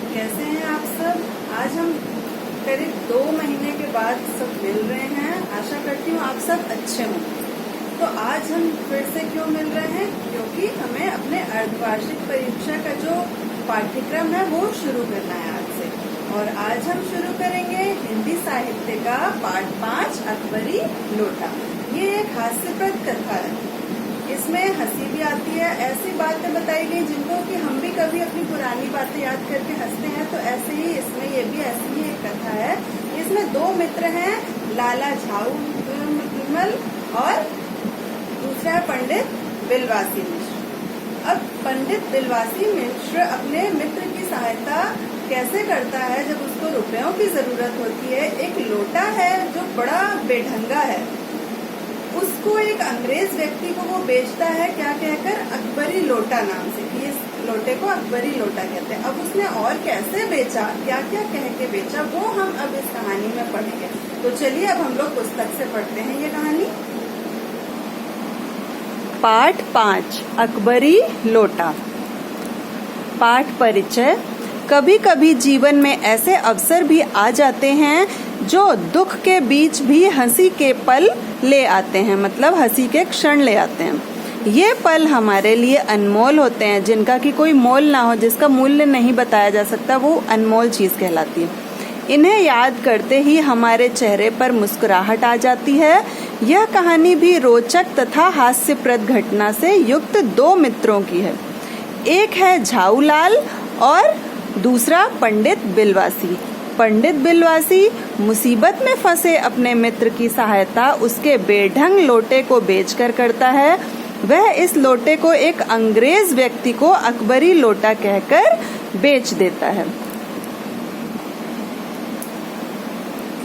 कैसे हैं आप सब। आज हम करीब 2 महीने के बाद सब मिल रहे हैं। आशा करती हूँ आप सब अच्छे हों। तो आज हम फिर से क्यों मिल रहे हैं, क्योंकि हमें अपने अर्धवार्षिक परीक्षा का जो पाठ्यक्रम है वो शुरू करना है आज से। और आज हम शुरू करेंगे हिंदी साहित्य का पाठ 5 अकबरी लोटा। ये एक हास्यप्रद कथा है। इसमें हंसी भी आती है। ऐसी बातें बताई गई जिनको कि हम भी कभी अपनी पुरानी बातें याद करके हंसते हैं, तो ऐसे ही इसमें ये भी ऐसी ही एक कथा है। इसमें 2 मित्र हैं, लाला झाऊ और दूसरा है पंडित बिलवासी मिश्र। अब पंडित बिलवासी मिश्र अपने मित्र की सहायता कैसे करता है जब उसको रुपयों की जरूरत होती है। एक लोटा है जो बड़ा बेढंगा है, उसको एक अंग्रेज व्यक्ति को वो बेचता है, क्या कहकर, अकबरी लोटा नाम से। कि इस लोटे को अकबरी लोटा कहते हैं। अब उसने और कैसे बेचा, क्या क्या कह के बेचा, वो हम अब इस कहानी में पढ़ेंगे। तो चलिए अब हम लोग पुस्तक से पढ़ते हैं ये कहानी। पाठ 5 अकबरी लोटा। पाठ परिचय। कभी कभी जीवन में ऐसे अवसर भी आ जाते हैं जो दुख के बीच भी हंसी के पल ले आते हैं, मतलब हंसी के क्षण ले आते हैं। ये पल हमारे लिए अनमोल होते हैं, जिनका कि कोई मोल ना हो, जिसका मूल्य नहीं बताया जा सकता, वो अनमोल चीज कहलाती है। इन्हें याद करते ही हमारे चेहरे पर मुस्कुराहट आ जाती है। यह कहानी भी रोचक तथा हास्यप्रद घटना से युक्त 2 मित्रों की है। एक है झाऊलाल और दूसरा पंडित बिलवासी। पंडित बिलवासी मुसीबत में फंसे अपने मित्र की सहायता उसके बेढंग लोटे को बेचकर करता है। वह इस लोटे को एक अंग्रेज व्यक्ति को अकबरी लोटा कहकर बेच देता है।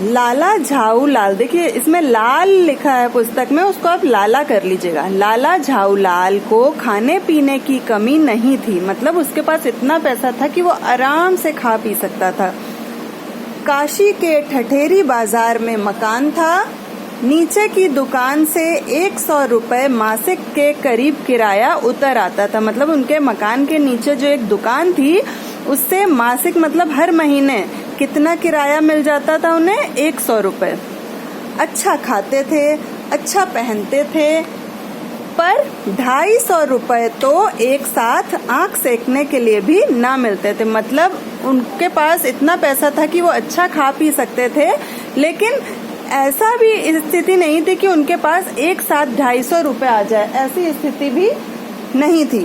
लाला झाऊलाल, देखिए इसमें लाल लिखा है पुस्तक में, उसको आप लाला कर लीजिएगा। लाला झाऊलाल को खाने पीने की कमी नहीं थी, मतलब उसके पास इतना पैसा था कि वो आराम से खा पी सकता था। काशी के ठठेरी बाजार में मकान था। नीचे की दुकान से 100 रुपए मासिक के करीब किराया उतर आता था। मतलब उनके मकान के नीचे जो एक दुकान थी, उससे मासिक मतलब हर महीने कितना किराया मिल जाता था उन्हें, 100 रुपए। अच्छा खाते थे, अच्छा पहनते थे, पर 250 रुपए तो एक साथ आंख सेकने के लिए भी ना मिलते थे। मतलब उनके पास इतना पैसा था कि वो अच्छा खा पी सकते थे, लेकिन ऐसा भी स्थिति नहीं थी कि उनके पास एक साथ 250 रुपए आ जाए, ऐसी स्थिति भी नहीं थी।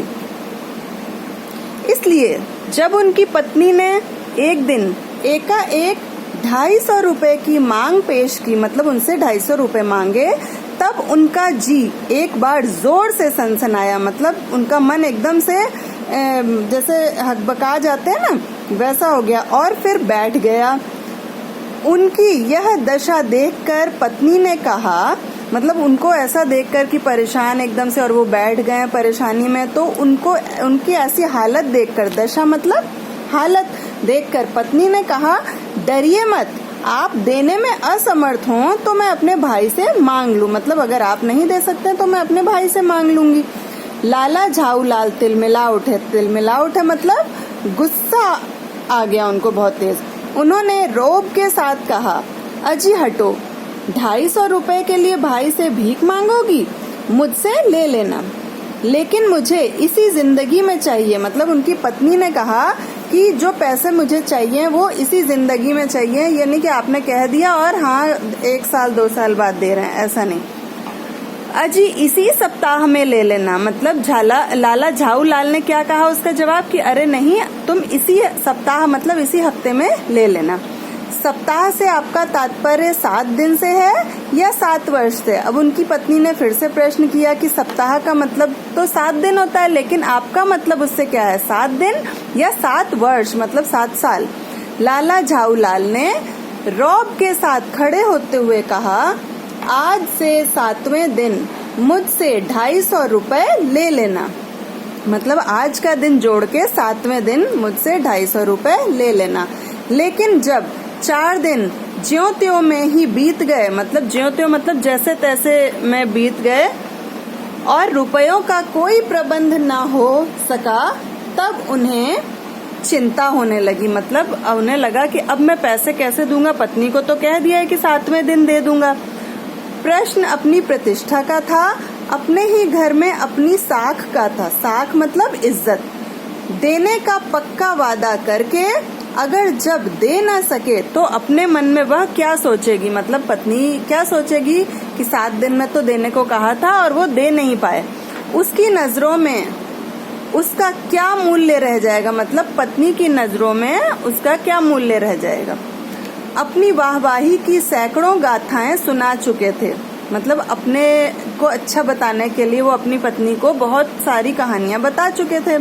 इसलिए जब उनकी पत्नी ने एक दिन एकाएक 250 रुपए की मांग पेश की, मतलब उनसे 250 रुपए मांगे, तब उनका जी एक बार जोर से सनसनाया। मतलब उनका मन एकदम से जैसे हकबका जाते हैं ना, वैसा हो गया और फिर बैठ गया। उनकी यह दशा देखकर पत्नी ने कहा, मतलब उनको ऐसा देखकर कि परेशान एकदम से और वो बैठ गए परेशानी में, तो उनको उनकी ऐसी हालत देखकर, दशा मतलब हालत देखकर पत्नी ने कहा, डरिए मत, आप देने में असमर्थ हों तो मैं अपने भाई से मांग लूं। मतलब अगर आप नहीं दे सकते तो मैं अपने भाई से मांग लूंगी। लाला झाऊलाल तिलमिला उठे मतलब गुस्सा आ गया उनको बहुत तेज। उन्होंने रोब के साथ कहा, अजी हटो, 250 रुपए के लिए भाई से भीख मांगोगी? मुझसे ले लेना, लेकिन मुझे इसी जिंदगी में चाहिए। मतलब उनकी पत्नी ने कहा कि जो पैसे मुझे चाहिए वो इसी जिंदगी में चाहिए, यानी कि आपने कह दिया और हाँ 1 साल 2 साल बाद दे रहे हैं, ऐसा नहीं। अजी इसी सप्ताह में ले लेना। मतलब लाला झाऊलाल ने क्या कहा उसका जवाब कि अरे नहीं, तुम इसी सप्ताह मतलब इसी हफ्ते में ले लेना। सप्ताह से आपका तात्पर्य 7 दिन से है या 7 वर्ष से? अब उनकी पत्नी ने फिर से प्रश्न किया कि सप्ताह का मतलब तो 7 दिन होता है, लेकिन आपका मतलब उससे क्या है, 7 दिन या 7 वर्ष मतलब 7 साल? लाला झाऊलाल ने रौब के साथ खड़े होते हुए कहा, आज से 7वें दिन मुझसे 250 रुपए ले लेना। मतलब आज का दिन जोड़ के 7वें दिन मुझसे 250 रुपए ले लेना। लेकिन जब 4 दिन ज्यों त्यों में ही बीत गए, मतलब ज्यों त्यों मतलब जैसे तैसे में बीत गए और रुपयों का कोई प्रबंध न हो सका, तब उन्हें चिंता होने लगी। मतलब उन्हें लगा कि अब मैं पैसे कैसे दूंगा, पत्नी को तो कह दिया है कि 7वें दिन दे दूंगा। प्रश्न अपनी प्रतिष्ठा का था, अपने ही घर में अपनी साख का था। साख मतलब इज्जत। देने का पक्का वादा करके अगर जब दे ना सके तो अपने मन में वह क्या सोचेगी, मतलब पत्नी क्या सोचेगी कि 7 दिन में तो देने को कहा था और वो दे नहीं पाए। उसकी नजरों में उसका क्या मूल्य रह जाएगा, मतलब पत्नी की नजरों में उसका क्या मूल्य रह जाएगा। अपनी वाहवाही की सैकड़ों गाथाएं सुना चुके थे। मतलब अपने को अच्छा बताने के लिए वो अपनी पत्नी को बहुत सारी कहानियां बता चुके थे।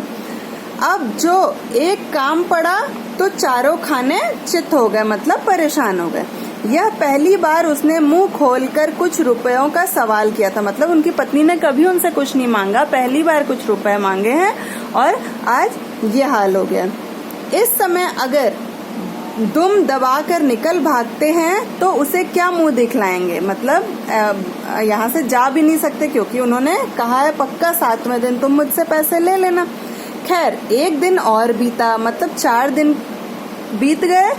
अब जो एक काम पड़ा तो चारों खाने चित हो गए, मतलब परेशान हो गए। यह पहली बार उसने मुंह खोलकर कुछ रुपयों का सवाल किया था। मतलब उनकी पत्नी ने कभी उनसे कुछ नहीं मांगा, पहली बार कुछ रुपए मांगे हैं और आज ये हाल हो गया। इस समय अगर दुम दबाकर निकल भागते हैं तो उसे क्या मुंह दिखलाएंगे। मतलब यहाँ से जा भी नहीं सकते क्योंकि उन्होंने कहा है पक्का 7वें दिन तुम मुझसे पैसे ले लेना। खैर एक दिन और बीता, मतलब 4 दिन बीत गए।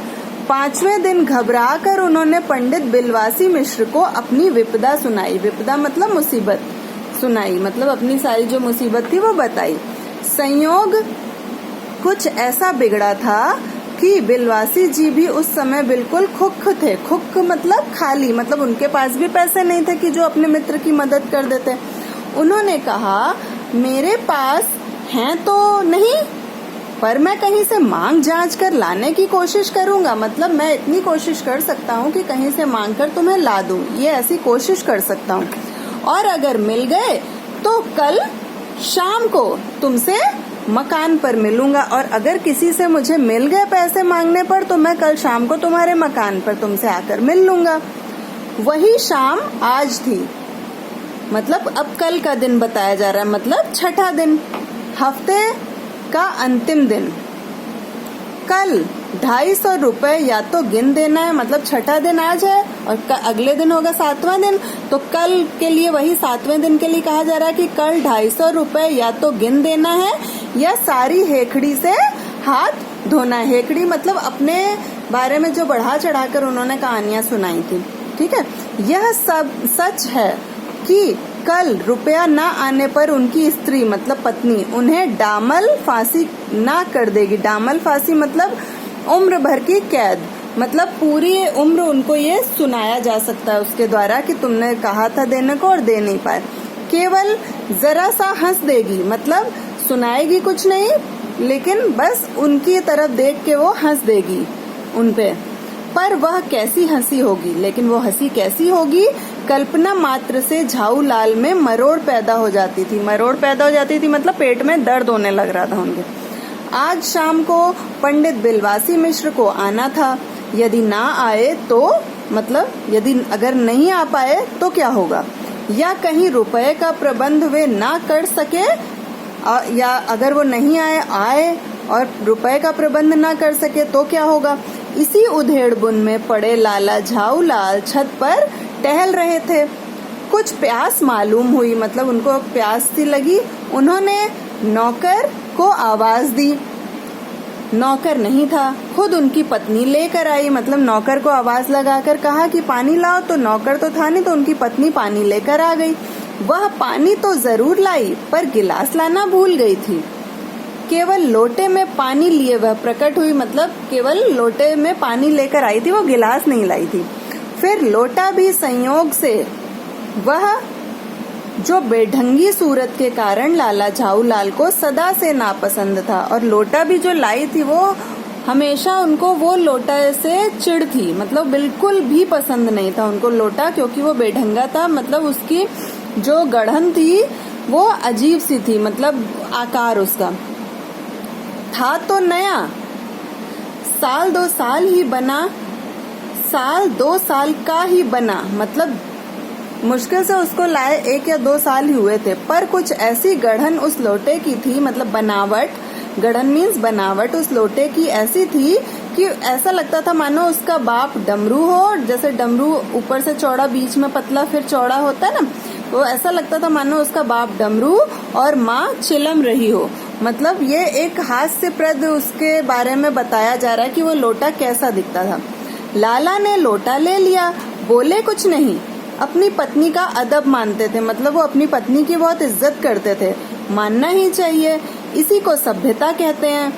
5वें दिन घबरा कर उन्होंने पंडित बिलवासी मिश्र को अपनी विपदा सुनाई। विपदा मतलब मुसीबत सुनाई, मतलब अपनी सारी जो मुसीबत थी वो बताई। संयोग कुछ ऐसा बिगड़ा था कि बिलवासी जी भी उस समय बिल्कुल खुख थे। खुख मतलब खाली, मतलब उनके पास भी पैसे नहीं थे कि जो अपने मित्र की मदद कर देते। उन्होंने कहा मेरे पास हैं तो नहीं, पर मैं कहीं से मांग जांच कर लाने की कोशिश करूंगा। मतलब मैं इतनी कोशिश कर सकता हूँ कि कहीं से मांग कर तुम्हें ला दूं, ये ऐसी कोशिश कर सकता हूँ। और अगर मिल गए तो कल शाम को तुमसे मकान पर मिलूंगा, और अगर किसी से मुझे मिल गए पैसे मांगने पर तो मैं कल शाम को तुम्हारे मकान पर तुमसे आकर मिल लूंगा। वही शाम आज थी, मतलब अब कल का दिन बताया जा रहा है, मतलब 6ठा दिन, हफ्ते का अंतिम दिन। कल 250 रुपए या तो गिन देना है, मतलब 6ठा दिन आज है और अगले दिन होगा 7वां दिन, तो कल के लिए वही 7वें दिन के लिए कहा जा रहा है कि कल 250 रुपए या तो गिन देना है या सारी हेखड़ी से हाथ धोना है। हेखड़ी मतलब अपने बारे में जो बढ़ा चढ़ाकर उन्होंने कहानियां सुनाई थी। ठीक है, यह सब सच है कि कल रुपया न आने पर उनकी स्त्री मतलब पत्नी उन्हें डामल फांसी ना कर देगी। डामल फांसी मतलब उम्र भर की कैद, मतलब पूरी उम्र उनको ये सुनाया जा सकता है उसके द्वारा कि तुमने कहा था देने को और दे नहीं पाए। केवल जरा सा हंस देगी, मतलब सुनाएगी कुछ नहीं लेकिन बस उनकी तरफ देख के वो हंस देगी उनपे। पर वह कैसी हंसी होगी, लेकिन वो हंसी कैसी होगी, कल्पना मात्र से झाऊ लाल में मरोड़ पैदा हो जाती थी। मरोड़ पैदा हो जाती थी मतलब पेट में दर्द होने लग रहा था उनके। आज शाम को पंडित बिलवासी मिश्र को आना था। यदि ना आए तो मतलब यदि अगर नहीं आ पाए तो क्या होगा, या कहीं रुपए का प्रबंध वे ना कर सके, या अगर वो नहीं आए और रुपए का प्रबंध ना कर सके तो क्या होगा। इसी उधेड़बुन में पड़े लाला झाऊ लाल छत पर टहल रहे थे। कुछ प्यास मालूम हुई, मतलब उनको प्यास सी लगी। उन्होंने नौकर को आवाज दी, नौकर नहीं था, खुद उनकी पत्नी लेकर आई। मतलब नौकर को आवाज लगाकर कहा कि पानी लाओ, तो नौकर तो था नहीं तो उनकी पत्नी पानी लेकर आ गई। वह पानी तो जरूर लाई पर गिलास लाना भूल गई थी। केवल लोटे में पानी लिए वह प्रकट हुई, मतलब केवल लोटे में पानी लेकर आई थी, वो गिलास नहीं लाई थी। फिर लोटा भी संयोग से, वह जो बेढंगी सूरत के कारण लाला झाऊ लाल को सदा से नापसंद था, और लोटा भी जो लाई थी वो हमेशा उनको वो लोटा से चिढ़ थी, मतलब बिल्कुल भी पसंद नहीं था उनको लोटा, क्योंकि वो बेढंगा था। मतलब उसकी जो गढ़न थी वो अजीब सी थी, मतलब आकार उसका था तो नया, साल 2 साल ही बना, साल 2 साल का ही बना, मतलब मुश्किल से उसको लाए 1 या 2 साल ही हुए थे। पर कुछ ऐसी गढ़न उस लोटे की थी, मतलब बनावट, गढ़न मीन्स बनावट उस लोटे की ऐसी थी कि ऐसा लगता था मानो उसका बाप डमरू हो। जैसे डमरू ऊपर से चौड़ा, बीच में पतला, फिर चौड़ा होता है ना, तो ऐसा लगता था मानो उसका बाप डमरू और माँ चिलम रही हो। मतलब ये एक हास्यप्रद उसके बारे में बताया जा रहा है कि वो लोटा कैसा दिखता था। लाला ने लोटा ले लिया, बोले कुछ नहीं, अपनी पत्नी का अदब मानते थे, मतलब वो अपनी पत्नी की बहुत इज्जत करते थे, मानना ही चाहिए, इसी को सभ्यता कहते हैं।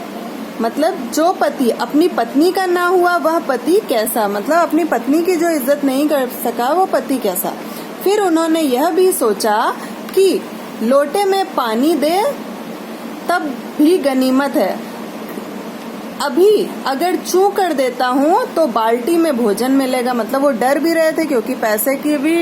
मतलब जो पति अपनी पत्नी का ना हुआ वह पति कैसा, मतलब अपनी पत्नी की जो इज्जत नहीं कर सका वो पति कैसा। फिर उन्होंने यह भी सोचा कि लोटे में पानी दे तब भी गनीमत है, अभी अगर चू कर देता हूँ तो बाल्टी में भोजन मिलेगा। मतलब वो डर भी रहे थे क्योंकि पैसे की भी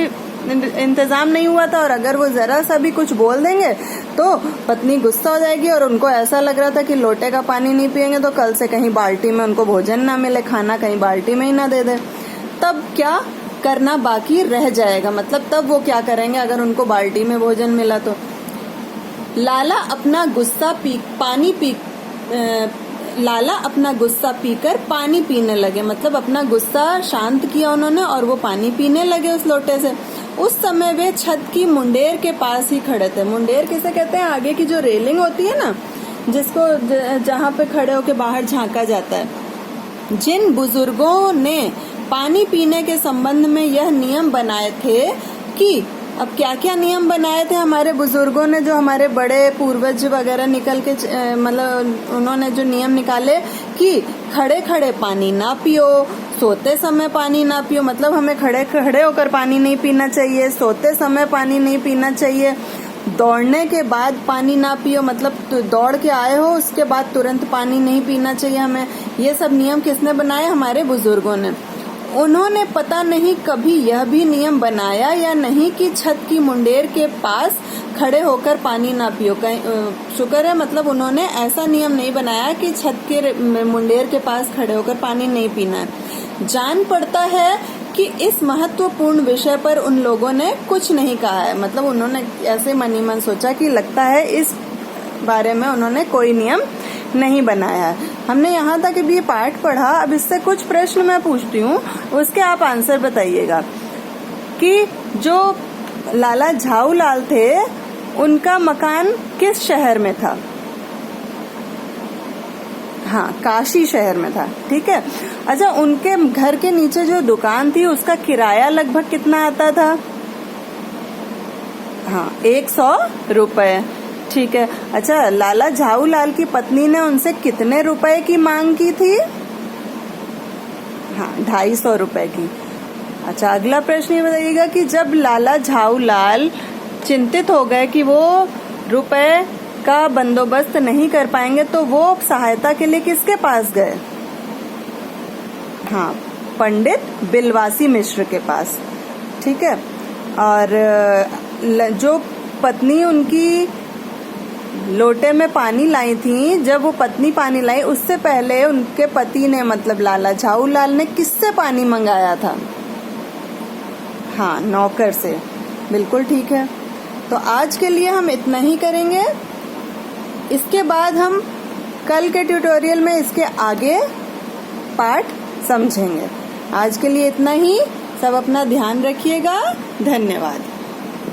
इंतजाम नहीं हुआ था, और अगर वो जरा सा भी कुछ बोल देंगे तो पत्नी गुस्सा हो जाएगी, और उनको ऐसा लग रहा था कि लोटे का पानी नहीं पिएंगे तो कल से कहीं बाल्टी में उनको भोजन ना मिले, खाना कहीं बाल्टी में ही ना दे दे, तब क्या करना बाकी रह जाएगा। मतलब तब वो क्या करेंगे अगर उनको बाल्टी में भोजन मिला तो। लाला अपना गुस्सा पीकर पानी पीने लगे, मतलब अपना गुस्सा शांत किया उन्होंने और वो पानी पीने लगे उस लोटे से। उस समय वे छत की मुंडेर के पास ही खड़े थे। मुंडेर किसे कहते हैं? आगे की जो रेलिंग होती है ना, जिसको जहाँ पे खड़े होके बाहर झांका जाता है। जिन बुजुर्गों ने पानी पीने के संबंध में यह नियम बनाए थे कि, अब क्या क्या नियम बनाए थे हमारे बुजुर्गों ने, जो हमारे बड़े पूर्वज वगैरह निकल के मतलब उन्होंने जो नियम निकाले कि खड़े खड़े पानी ना पियो, सोते समय पानी ना पियो, मतलब हमें खड़े खड़े होकर पानी नहीं पीना चाहिए, सोते समय पानी नहीं पीना चाहिए, दौड़ने के बाद पानी ना पियो, मतलब दौड़ के आए हो उसके बाद तुरंत पानी नहीं पीना चाहिए हमें। ये सब नियम किसने बनाए? हमारे बुजुर्गों ने। उन्होंने पता नहीं कभी यह भी नियम बनाया या नहीं कि छत की मुंडेर के पास खड़े होकर पानी ना पियो। शुक्र है, मतलब उन्होंने ऐसा नियम नहीं बनाया कि छत के मुंडेर के पास खड़े होकर पानी नहीं पीना है। जान पड़ता है कि इस महत्वपूर्ण विषय पर उन लोगों ने कुछ नहीं कहा है। मतलब उन्होंने ऐसे मन ही मन सोचा कि लगता है इस बारे में उन्होंने कोई नियम नहीं बनाया है। हमने यहाँ तक भी ये पाठ पढ़ा। अब इससे कुछ प्रश्न मैं पूछती हूँ, उसके आप आंसर बताइएगा कि जो लाला झाऊलाल थे उनका मकान किस शहर में था? हाँ, काशी शहर में था। ठीक है। अच्छा, उनके घर के नीचे जो दुकान थी उसका किराया लगभग कितना आता था? हाँ, 100 रुपए। ठीक है। अच्छा, लाला झाऊलाल की पत्नी ने उनसे कितने रुपए की मांग की थी? हाँ, 250 रुपए की। अच्छा, अगला प्रश्न ये बताइएगा कि जब लाला झाऊलाल चिंतित हो गए कि वो रुपए का बंदोबस्त नहीं कर पाएंगे तो वो सहायता के लिए किसके पास गए? हाँ, पंडित बिलवासी मिश्र के पास। ठीक है। और जो पत्नी उनकी लोटे में पानी लाई थी, जब वो पत्नी पानी लाई उससे पहले उनके पति ने, मतलब लाला झाऊलाल ने किससे पानी मंगाया था? हाँ, नौकर से। बिल्कुल ठीक है। तो आज के लिए हम इतना ही करेंगे। इसके बाद हम कल के ट्यूटोरियल में इसके आगे पाठ समझेंगे। आज के लिए इतना ही। सब अपना ध्यान रखिएगा। धन्यवाद।